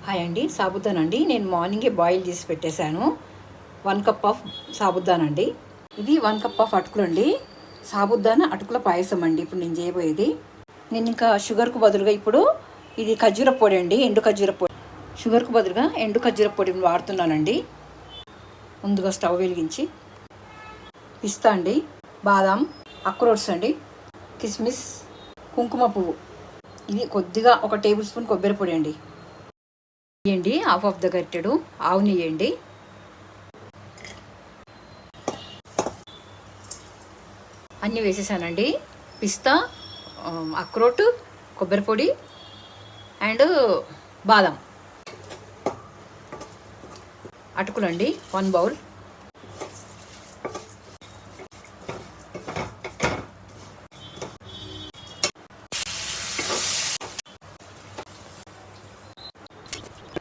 Hi అండి, సాబుదానా అండి. నేను మార్నింగే బాయిల్ చేసి పెట్టేశాను. 1 కప్ ఆఫ్ సాబుదానా అండి. ఇది 1 కప్ ఆఫ్ అటుకులు అండి. సాబుదానా అటుకుల పాయసం అండి ఇప్పుడు నేను చేయబోయేది. నేను ఇంకా షుగర్కు బదులుగా ఇప్పుడు ఇది ఖర్జూర పొడి అండి, ఎండు ఖర్జూర పొడి. షుగర్కు బదులుగా ఎండు ఖర్జూర పొడిని వాడుతున్నానండి. ముందుగా స్టవ్ వెలిగించి పిస్తా అండి, బాదాం, అక్రోట్స్ అండి, కిస్మిస్, కుంకుమ పువ్వు, ఇది కొద్దిగా 1 టేబుల్ స్పూన్ కొబ్బరి పొడి అండి వేయండి. హాఫ్ ఆఫ్ ద గరిటెడు ఆవు నెయ్యి వేయండి. అన్నీ వేసేసానండి. పిస్తా, అక్రోట్, కొబ్బరి పొడి అండ్ బాదం, అటుకులండి 1 బౌల్.